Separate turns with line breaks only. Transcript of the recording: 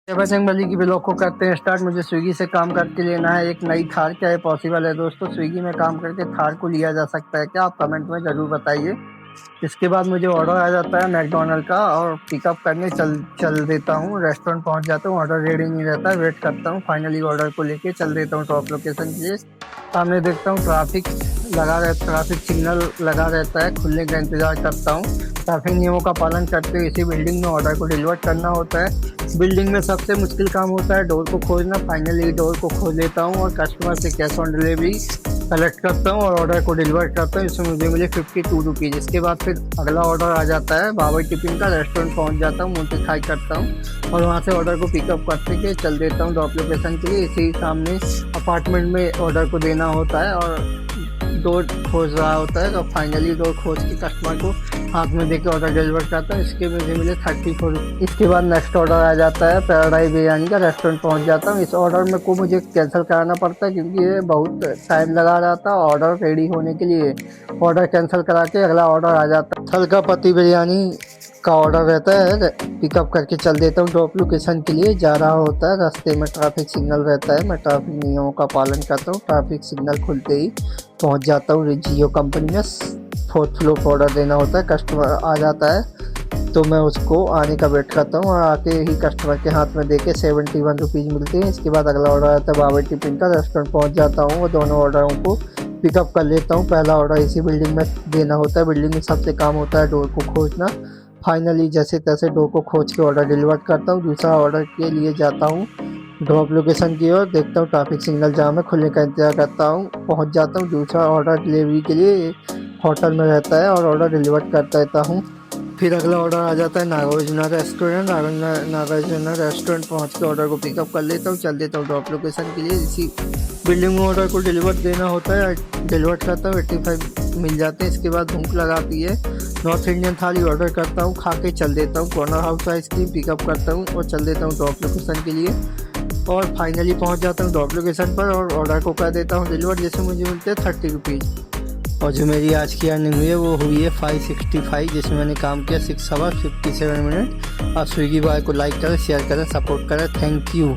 बजरंग बली की ब्लॉग को करते हैं स्टार्ट। मुझे स्विगी से काम करके लेना है एक नई थार। क्या ये पॉसिबल है दोस्तों? स्विगी में काम करके थार को लिया जा सकता है क्या? आप कमेंट में ज़रूर बताइए। इसके बाद मुझे ऑर्डर आ जाता है मैकडोनल्ड का और पिकअप करने चल चल देता हूँ। रेस्टोरेंट पहुँच जाता हूँ, ऑर्डर रेडी नहीं रहता है, वेट करता हूँ। फाइनली ऑर्डर को लेके चल देता हूँ टॉप लोकेशन के लिए। सामने देखता हूँ ट्रैफिक सिग्नल लगा रहता है, खुलने का इंतज़ार करता हूँ। ट्रैफिक नियमों का पालन करते हुए इसी बिल्डिंग में ऑर्डर को डिलीवर करना होता है। बिल्डिंग में सबसे मुश्किल काम होता है डोर को खोलना। फाइनली डोर को खोल लेता हूँ और कस्टमर से कैश ऑन डिलीवरी कलेक्ट करता हूँ और ऑर्डर को डिलीवर करता हूँ। इसमें मुझे मिले 52 रुपीज़। इसके बाद फिर अगला ऑर्डर आ जाता है बाबर टिफिन का। रेस्टोरेंट पहुँच जाता हूँ, मुँह खाई करता हूँ और वहाँ से ऑर्डर को पिकअप करते के चल देता हूँ ड्रॉप लोकेशन के लिए। इसी सामने अपार्टमेंट में ऑर्डर को देना होता है और डोर खोज रहा होता है। तो फाइनली डोर खोज के कस्टमर को हाथ में देके ऑर्डर डिलीवर करता हूँ। इसके मुझे मिले 34। इसके बाद नेक्स्ट ऑर्डर आ जाता है पैराडाइज बिरयानी का। रेस्टोरेंट पहुँच जाता हूँ। इस ऑर्डर में को मुझे कैंसिल कराना पड़ता है क्योंकि ये बहुत टाइम लगा रहा था ऑर्डर रेडी होने के लिए। ऑर्डर कैंसिल करा के अगला ऑर्डर आ जाता है हल्का पति बिरयानी का ऑर्डर रहता है। पिकअप करके चल देता हूँ ड्रॉप लोकेशन के लिए। जा रहा होता है, रास्ते में ट्रैफिक सिग्नल रहता है, मैं ट्रैफिक नियमों का पालन करता हूँ। ट्रैफिक सिग्नल खुलते ही पहुँच जाता हूँ जियो कंपनी में। 4th फ्लोर पर ऑर्डर देना होता है। कस्टमर आ जाता है तो मैं उसको आने का वेट करता हूँ और आके ही कस्टमर के हाथ में देके 71 रुपीज़ मिलते हैं। इसके बाद अगला ऑर्डर आता है बाबर टिफिन का। रेस्टोरेंट पहुँच जाता हूँ और दोनों ऑर्डरों को पिकअप कर लेता हूँ। पहला ऑर्डर इसी बिल्डिंग में देना होता है। बिल्डिंग में सबसे काम होता है डोर को खोजना। फाइनली जैसे तैसे डोर को खोज के ऑर्डर डिलीवर करता हूँ। दूसरा ऑर्डर के लिए जाता हूँ ड्रॉप लोकेशन की ओर। देखता हूँ ट्रैफिक सिग्नल जाम है, खुलने का इंतजार करता हूँ, पहुँच जाता हूँ। दूसरा ऑर्डर डिलीवरी के लिए होटल में रहता है और ऑर्डर डिलीवर करता रहता हूँ। फिर अगला ऑर्डर आ जाता है नागार्जुना रेस्टोरेंट। नागार्जुना रेस्टोरेंट पहुँच के ऑर्डर को पिकअप कर लेता हूँ, चल देता हूँ ड्रॉप लोकेशन के लिए। इसी बिल्डिंग में ऑर्डर को डिलीवर देना होता है, डिलीवर करता हूँ। 85 मिल जाते हैं। इसके बाद भूख लगाती है, नॉर्थ इंडियन थाली ऑर्डर करता हूँ, खा के चल देता हूँ। कॉर्नर हाउस आइसक्रीम पिकअप करता हूँ और चल देता हूँ ड्रॉप लोकेशन के लिए। और फाइनली पहुँच जाता हूँ ड्रॉप लोकेशन पर और ऑर्डर को कर देता हूँ डिलीवर, जैसे मुझे मिलते हैं 30 रुपीज़। और जो मेरी आज की अर्निंग हुई है वो हुई है 565, जिसमें मैंने काम किया 6 आवर 57 मिनट। आप स्विगी बॉय को लाइक करें, शेयर करें, सपोर्ट करें। Thank you.